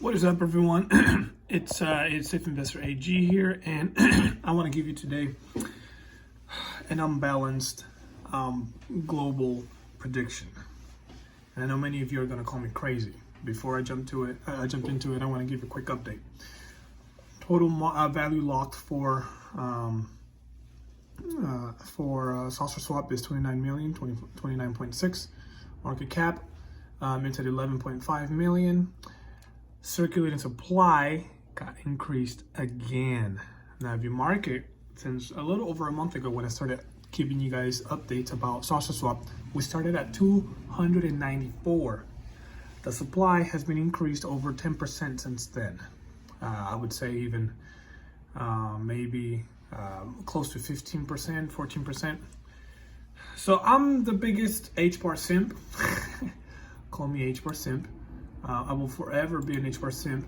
What is up, everyone? It's Safe Investor AG here, and I want to give you today an unbalanced global prediction. And I know many of you are going to call me crazy. Before I jump into it, I want to give you a quick update. Total value locked for Saucerswap is 29 million, 29.6. Market cap it's at 11.5 million. Circulating supply got increased again. Now, if you mark it, since a little over a month ago when I started giving you guys updates about Saucerswap, we started at 294. The supply has been increased over 10% since then. I would say even maybe close to 15%, 14%. So I'm the biggest HBAR simp. Call me HBAR simp. I will forever be an HBAR simp,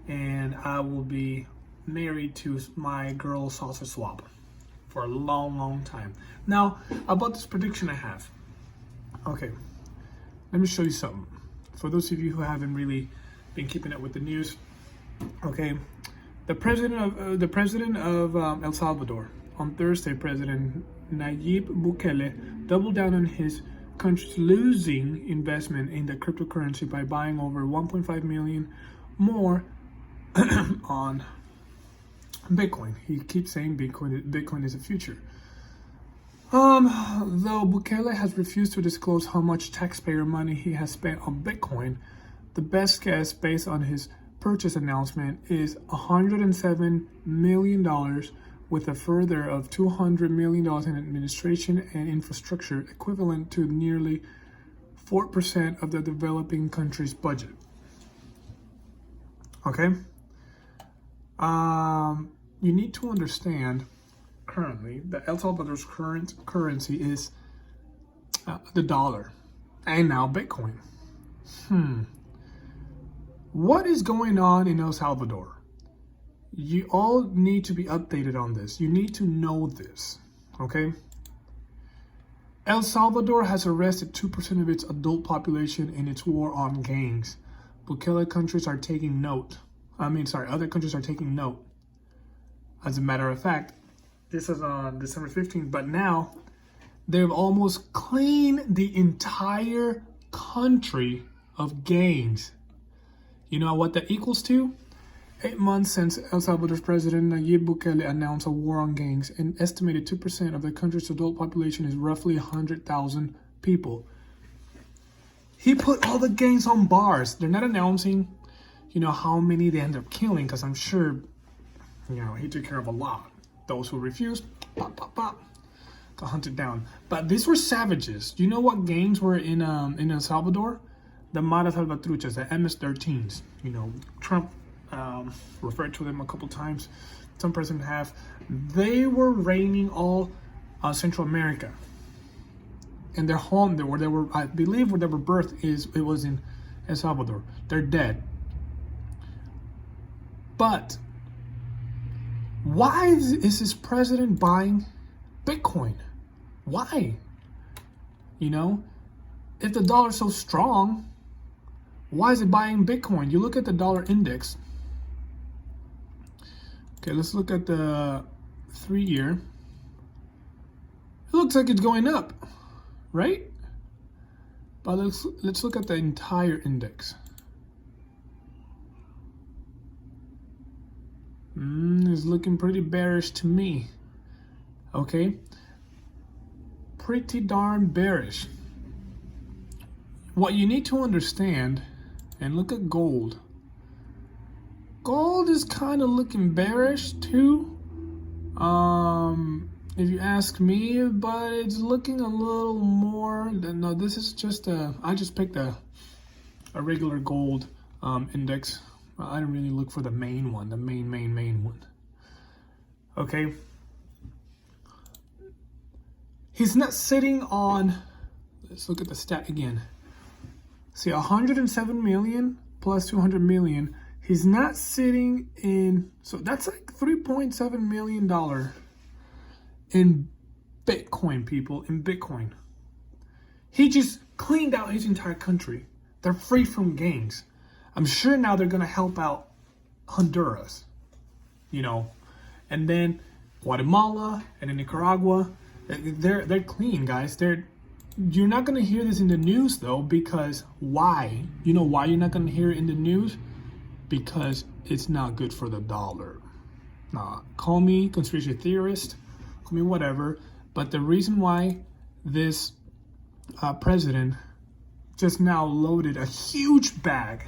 and I will be married to my girl Saucerswap for a long time. Now, about this prediction I have. Okay, let me show you something. For those of you who haven't really been keeping up with the news, okay, the president of El Salvador on Thursday, President Nayib Bukele doubled down on his country's losing investment in the cryptocurrency by buying over 1.5 million more on Bitcoin. He keeps saying Bitcoin is the future. Though Bukele has refused to disclose how much taxpayer money he has spent on Bitcoin, the best guess based on his purchase announcement is $107 million, with a further of $200 million in administration and infrastructure, equivalent to nearly 4% of the developing country's budget. Okay? You need to understand currently that El Salvador's current currency is the dollar and now Bitcoin. What is going on in El Salvador? You all need to be updated on this. You need to know this, okay? El Salvador has arrested 2% of its adult population in its war on gangs. Other countries are taking note. As a matter of fact, this is on December 15th, but now they've almost cleaned the entire country of gangs. You know what that equals to? 8 months since El Salvador's president Nayib Bukele announced a war on gangs, an estimated 2% of the country's adult population is roughly 100,000 people. He put all the gangs on bars. They're not announcing, how many they end up killing, because I'm sure, he took care of a lot. Those who refused, got hunted down. But these were savages. Do you know what gangs were in El Salvador? The Mara Salvatruchas, the MS-13s. Trump referred to them a couple times. Some presidents have. They were reigning all Central America, and their home, I believe, where they were birthed it was in El Salvador. They're dead. But why is this president buying Bitcoin? Why? If the dollar's so strong, why is it buying Bitcoin? You look at the dollar index. Okay, let's look at the 3-year. It looks like it's going up, right? But let's look at the entire index. It's looking pretty bearish to me. Okay? Pretty darn bearish. What you need to understand, and look at gold. Gold is kind of looking bearish too, if you ask me, but it's looking a little more. No, this is just I just picked a regular gold index. I don't really look for the main one, the main one. Okay. He's not sitting on, let's look at the stat again. See, 107 million plus 200 million. He's not sitting in, so that's like $3.7 million in Bitcoin, people, in Bitcoin. He just cleaned out his entire country. They're free from gangs. I'm sure now they're going to help out Honduras, and then Guatemala and then Nicaragua. They're clean, guys. You're not going to hear this in the news, though, because why? You know why you're not going to hear it in the news? Because it's not good for the dollar. Call me conspiracy theorist, call me whatever, but the reason why this president just now loaded a huge bag,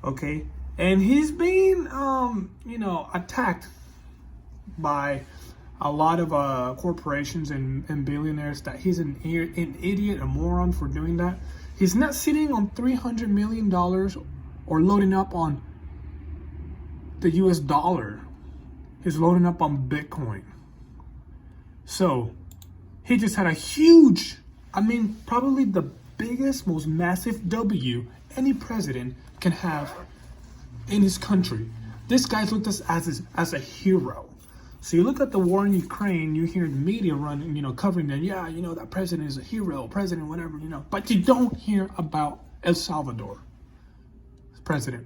okay, and he's being, attacked by a lot of corporations and billionaires that he's an idiot, a moron for doing that. He's not sitting on $300 million or loading up on the US dollar. He's loading up on Bitcoin. So he just had a huge, probably the biggest, most massive W any president can have in his country. This guy's looked at as a hero. So you look at the war in Ukraine, you hear the media running, covering them. Yeah, that president is a hero, president, whatever, But you don't hear about El Salvador president.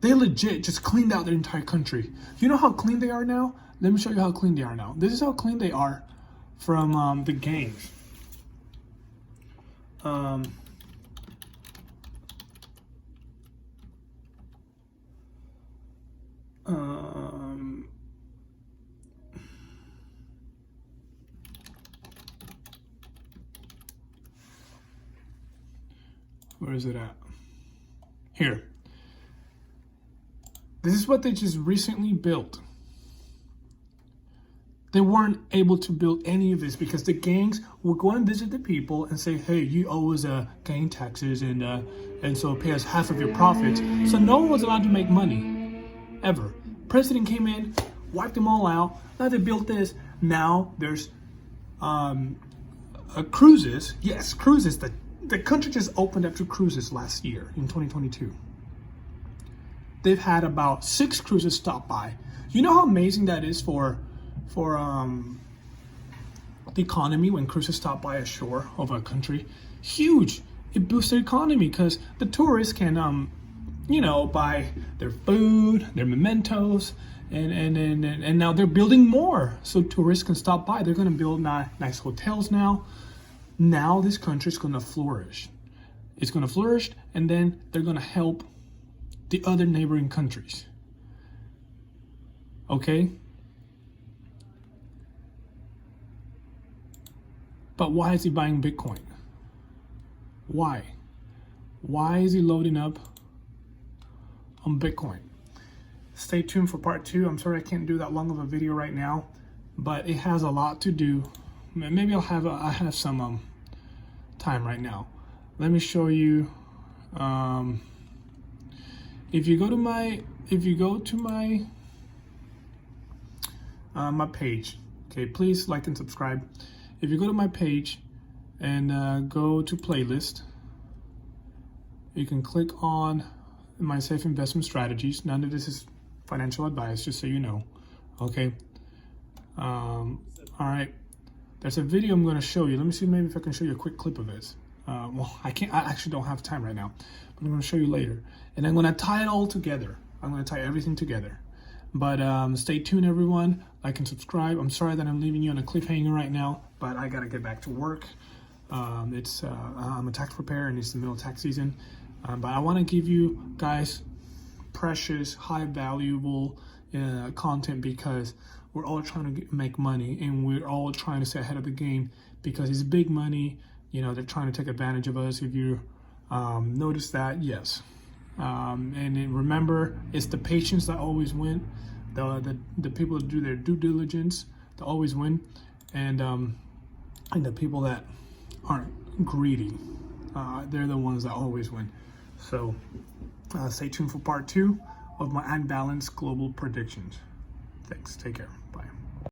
They legit just cleaned out their entire country. You know how clean they are now? Let me show you how clean they are now. This is how clean they are from the gangs. Where is it at? Here. This is what they just recently built. They weren't able to build any of this because the gangs would go and visit the people and say, hey, you owe us gang taxes and so pay us half of your profits. So no one was allowed to make money, ever. President came in, wiped them all out. Now they built this. Now there's cruises. Yes, cruises. The country just opened up to cruises last year in 2022. They've had about 6 cruises stop by. You know how amazing that is for the economy when cruises stop by a shore of a country? Huge. It boosts their economy because the tourists can, buy their food, their mementos, and now they're building more so tourists can stop by. They're going to build nice hotels now. Now this country is going to flourish. It's going to flourish, and then they're going to help the other neighboring countries. Okay? But why is he buying Bitcoin? Why? Why is he loading up on Bitcoin? Stay tuned for part 2. I'm sorry I can't do that long of a video right now, but it has a lot to do. Maybe I have some time right now. Let me show you. If you go to my my page, okay, please like and subscribe. If you go to my page and go to playlist, you can click on my safe investment strategies. None of this is financial advice, just so you know. Okay. All right. There's a video I'm going to show you. Let me see maybe if I can show you a quick clip of it. Well, I can't. I actually don't have time right now, but I'm going to show you later. And I'm going to tie it all together. I'm going to tie everything together. But stay tuned, everyone. Like and subscribe. I'm sorry that I'm leaving you on a cliffhanger right now, but I got to get back to work. I'm a tax preparer, and it's the middle of tax season. But I want to give you guys precious, high valuable content because we're all trying to make money, and we're all trying to stay ahead of the game because it's big money. They're trying to take advantage of us. If you notice that, yes. And then remember, it's the patients that always win. The people that do their due diligence that always win, and the people that aren't greedy, they're the ones that always win. So stay tuned for part 2 of my unbalanced global predictions. Thanks. Take care.